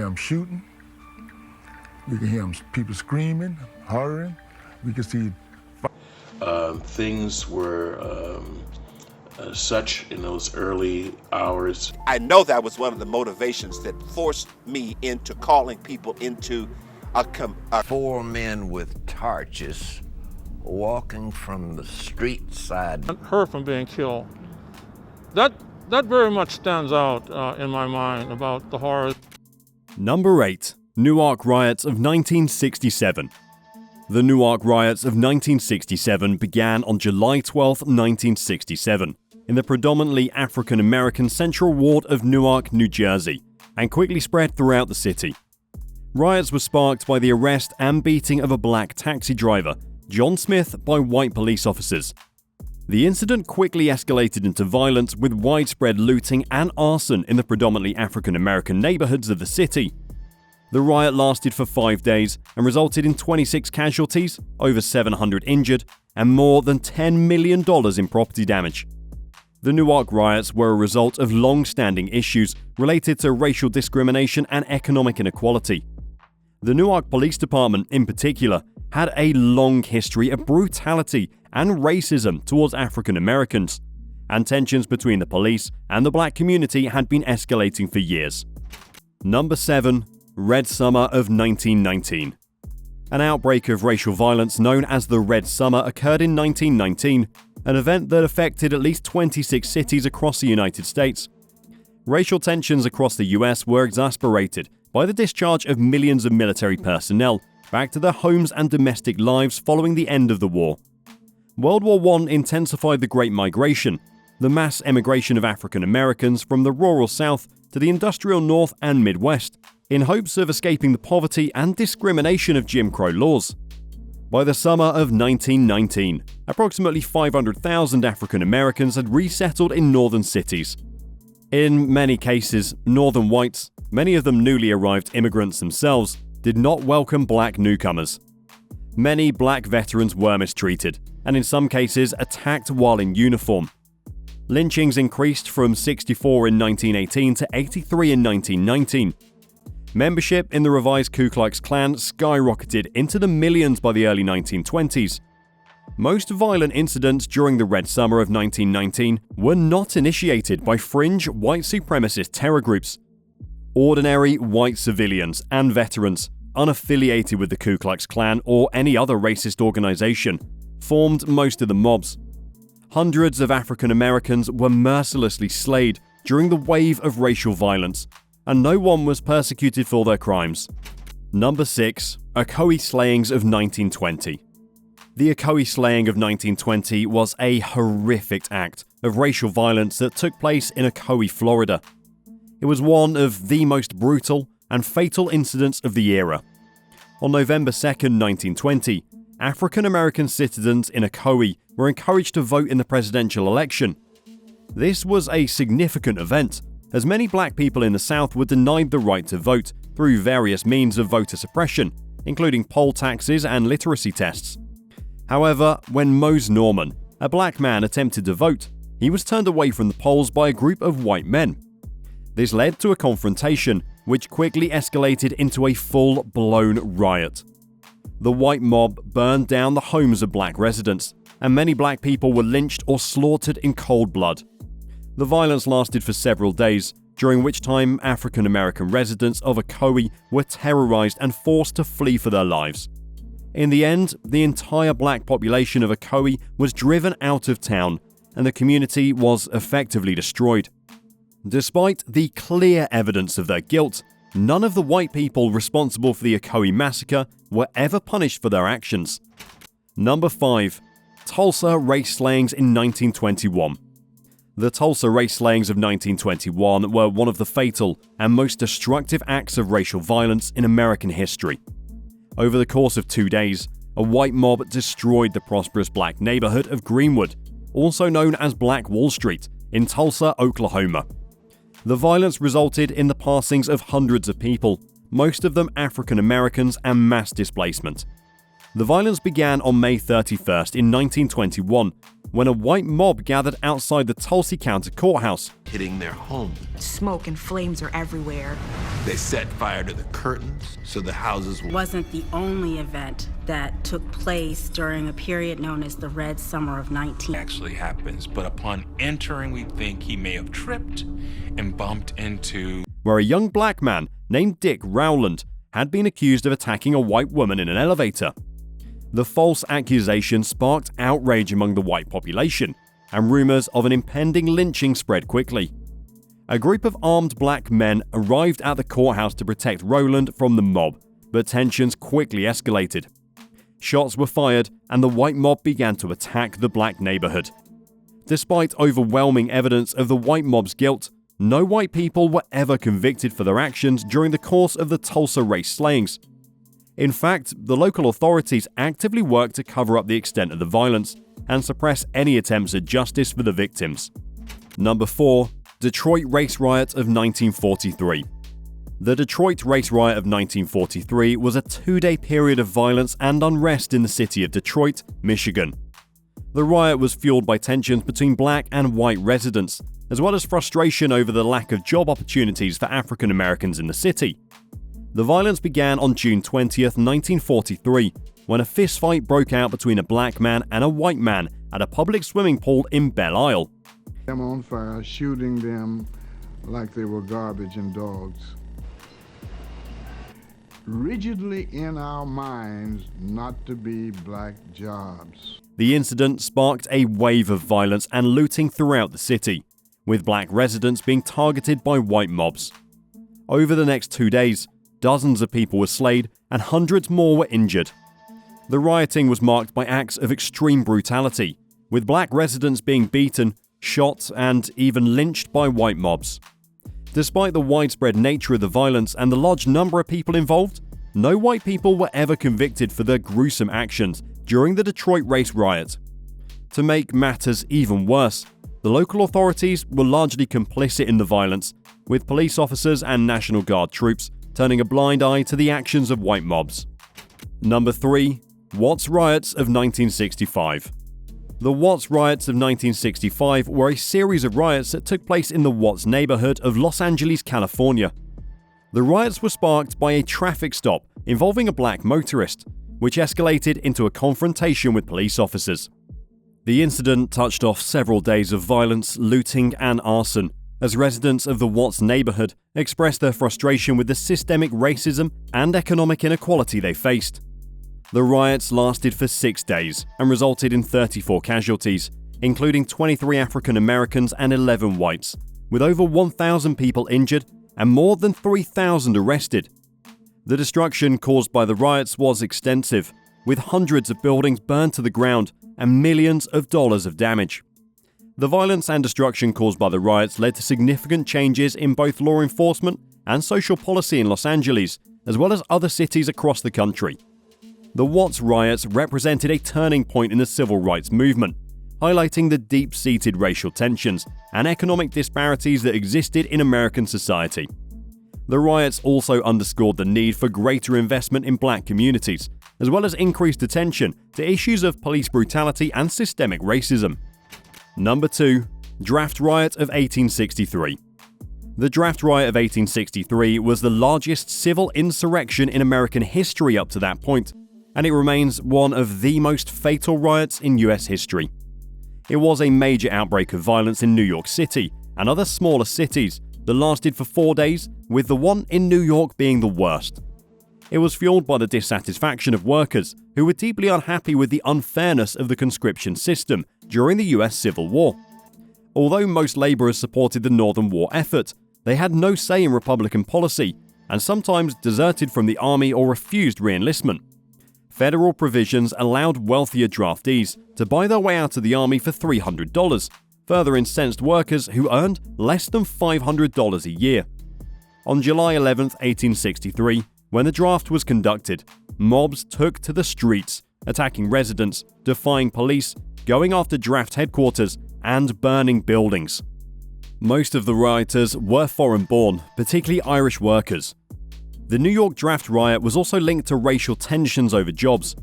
hear them shooting. We can hear people screaming, hollering. We can see. Things were such in those early hours. I know that was one of the motivations that forced me into calling people into a 4 men with torches walking from the street side. Her from being killed. That very much stands out in my mind about the horrors. Number 8. Newark Riots of 1967. The Newark Riots of 1967 began on July 12, 1967, in the predominantly African-American Central Ward of Newark, New Jersey, and quickly spread throughout the city. Riots were sparked by the arrest and beating of a black taxi driver, John Smith, by white police officers. The incident quickly escalated into violence with widespread looting and arson in the predominantly African-American neighborhoods of the city. The riot lasted for 5 days and resulted in 26 casualties, over 700 injured, and more than $10 million in property damage. The Newark riots were a result of long-standing issues related to racial discrimination and economic inequality. The Newark Police Department, in particular, had a long history of brutality and racism towards African Americans, and tensions between the police and the black community had been escalating for years. Number 7. Red Summer of 1919. An outbreak of racial violence known as the Red Summer occurred in 1919, an event that affected at least 26 cities across the United States. Racial tensions across the US were exacerbated by the discharge of millions of military personnel back to their homes and domestic lives following the end of the war. World War I intensified the Great Migration, the mass emigration of African Americans from the rural South to the industrial North and Midwest, in hopes of escaping the poverty and discrimination of Jim Crow laws. By the summer of 1919, approximately 500,000 African Americans had resettled in northern cities. In many cases, northern whites, many of them newly arrived immigrants themselves, did not welcome black newcomers. Many black veterans were mistreated, and in some cases attacked while in uniform. Lynchings increased from 64 in 1918 to 83 in 1919. Membership in the revised Ku Klux Klan skyrocketed into the millions by the early 1920s. Most violent incidents during the Red Summer of 1919 were not initiated by fringe white supremacist terror groups. Ordinary white civilians and veterans, unaffiliated with the Ku Klux Klan or any other racist organization, formed most of the mobs. Hundreds of African Americans were mercilessly slayed during the wave of racial violence, and no one was persecuted for their crimes. Number 6. Ocoee Slayings of 1920. The Ocoee Slaying of 1920 was a horrific act of racial violence that took place in Ocoee, Florida. It was one of the most brutal and fatal incidents of the era. On November 2, 1920, African American citizens in Ocoee were encouraged to vote in the presidential election. This was a significant event, as many black people in the South were denied the right to vote through various means of voter suppression, including poll taxes and literacy tests. However, when Mose Norman, a black man, attempted to vote, he was turned away from the polls by a group of white men. This led to a confrontation, which quickly escalated into a full-blown riot. The white mob burned down the homes of black residents, and many black people were lynched or slaughtered in cold blood. The violence lasted for several days, during which time African American residents of Ocoee were terrorized and forced to flee for their lives. In the end, the entire black population of Ocoee was driven out of town, and the community was effectively destroyed. Despite the clear evidence of their guilt, none of the white people responsible for the Ocoee massacre were ever punished for their actions. Number 5. Tulsa Race Slayings in 1921. The Tulsa race slayings of 1921 were one of the fatal and most destructive acts of racial violence in American history. Over the course of 2 days, a white mob destroyed the prosperous black neighborhood of Greenwood, also known as Black Wall Street, in Tulsa, Oklahoma. The violence resulted in the passings of hundreds of people, most of them African Americans, and mass displacement. The violence began on May 31st in 1921, when a white mob gathered outside the Tulsa County Courthouse. Hitting their home. Smoke and flames are everywhere. They set fire to the curtains so the houses It wasn't the only event that took place during a period known as the Red Summer of 19. Actually happens, but upon entering, we think he may have tripped and bumped into where a young black man named Dick Rowland had been accused of attacking a white woman in an elevator. The false accusation sparked outrage among the white population, and rumors of an impending lynching spread quickly. A group of armed black men arrived at the courthouse to protect Rowland from the mob, but tensions quickly escalated. Shots were fired, and the white mob began to attack the black neighborhood. Despite overwhelming evidence of the white mob's guilt, no white people were ever convicted for their actions during the course of the Tulsa race slayings. In fact, the local authorities actively worked to cover up the extent of the violence and suppress any attempts at justice for the victims. Number 4. Detroit Race Riot of 1943. The Detroit Race Riot of 1943 was a 2-day period of violence and unrest in the city of Detroit, Michigan. The riot was fueled by tensions between black and white residents, as well as frustration over the lack of job opportunities for African Americans in the city. The violence began on June 20th, 1943, when a fistfight broke out between a black man and a white man at a public swimming pool in Belle Isle. Them on fire, shooting them like they were garbage and dogs. Rigidly in our minds not to be black jobs. The incident sparked a wave of violence and looting throughout the city, with black residents being targeted by white mobs. Over the next 2 days, dozens of people were slain and hundreds more were injured. The rioting was marked by acts of extreme brutality, with black residents being beaten, shot, and even lynched by white mobs. Despite the widespread nature of the violence and the large number of people involved, no white people were ever convicted for their gruesome actions during the Detroit race riot. To make matters even worse, the local authorities were largely complicit in the violence, with police officers and National Guard troops turning a blind eye to the actions of white mobs. Number 3. Watts Riots of 1965. The Watts Riots of 1965 were a series of riots that took place in the Watts neighborhood of Los Angeles, California. The riots were sparked by a traffic stop involving a black motorist, which escalated into a confrontation with police officers. The incident touched off several days of violence, looting, and arson, as residents of the Watts neighborhood expressed their frustration with the systemic racism and economic inequality they faced. The riots lasted for 6 days and resulted in 34 casualties, including 23 African Americans and 11 whites, with over 1,000 people injured and more than 3,000 arrested. The destruction caused by the riots was extensive, with hundreds of buildings burned to the ground and millions of dollars of damage. The violence and destruction caused by the riots led to significant changes in both law enforcement and social policy in Los Angeles, as well as other cities across the country. The Watts riots represented a turning point in the civil rights movement, highlighting the deep-seated racial tensions and economic disparities that existed in American society. The riots also underscored the need for greater investment in black communities, as well as increased attention to issues of police brutality and systemic racism. Number 2. Draft Riot of 1863. The Draft Riot of 1863 was the largest civil insurrection in American history up to that point, and it remains one of the most fatal riots in US history. It was a major outbreak of violence in New York City and other smaller cities that lasted for 4 days, with the one in New York being the worst. It was fueled by the dissatisfaction of workers who were deeply unhappy with the unfairness of the conscription system during the US Civil War. Although most laborers supported the Northern War effort, they had no say in Republican policy and sometimes deserted from the army or refused re-enlistment. Federal provisions allowed wealthier draftees to buy their way out of the army for $300, further incensed workers who earned less than $500 a year. On July 11, 1863, when the draft was conducted, mobs took to the streets, attacking residents, defying police, going after draft headquarters, and burning buildings. Most of the rioters were foreign-born, particularly Irish workers. The New York Draft Riot was also linked to racial tensions over jobs.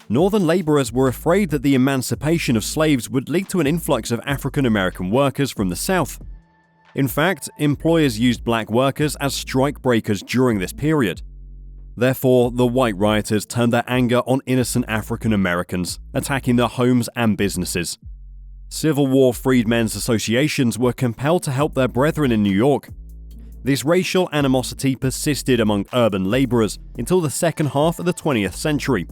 Northern laborers were afraid that the emancipation of slaves would lead to an influx of African American workers from the South. In fact, employers used black workers as strike breakers during this period. Therefore, the white rioters turned their anger on innocent African Americans, attacking their homes and businesses. Civil War freedmen's associations were compelled to help their brethren in New York. This racial animosity persisted among urban laborers until the second half of the 20th century.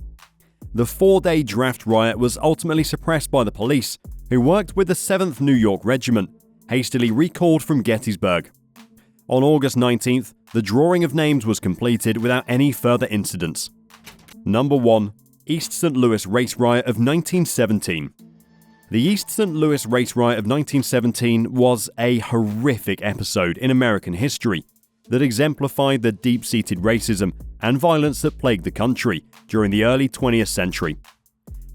The 4-day draft riot was ultimately suppressed by the police, who worked with the 7th New York Regiment, hastily recalled from Gettysburg. On August 19th, the drawing of names was completed without any further incidents. Number 1. East St. Louis Race Riot of 1917. The East St. Louis Race Riot of 1917 was a horrific episode in American history that exemplified the deep-seated racism and violence that plagued the country during the early 20th century.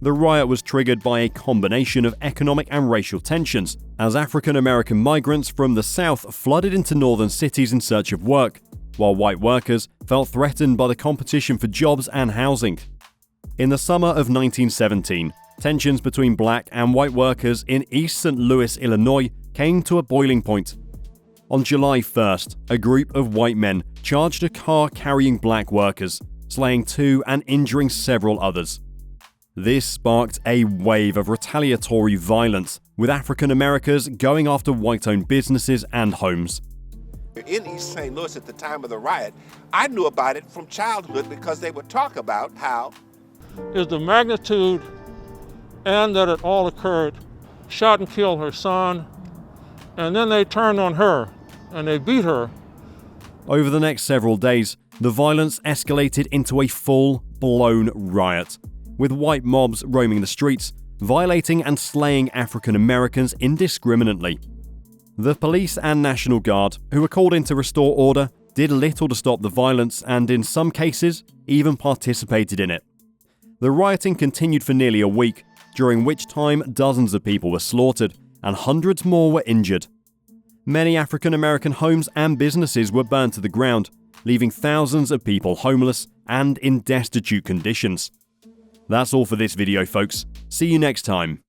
The riot was triggered by a combination of economic and racial tensions, as African American migrants from the South flooded into northern cities in search of work, while white workers felt threatened by the competition for jobs and housing. In the summer of 1917, tensions between black and white workers in East St. Louis, Illinois, came to a boiling point. On July 1st, a group of white men charged a car carrying black workers, slaying 2 and injuring several others. This sparked a wave of retaliatory violence, with African Americans going after white-owned businesses and homes. In East St. Louis at the time of the riot, I knew about it from childhood because they would talk about how Is the magnitude and that it all occurred, shot and killed her son, and then they turned on her and they beat her. Over the next several days, the violence escalated into a full-blown riot, with white mobs roaming the streets, violating and slaying African Americans indiscriminately. The police and National Guard, who were called in to restore order, did little to stop the violence and, in some cases, even participated in it. The rioting continued for nearly a week, during which time dozens of people were slaughtered and hundreds more were injured. Many African American homes and businesses were burned to the ground, leaving thousands of people homeless and in destitute conditions. That's all for this video, folks. See you next time.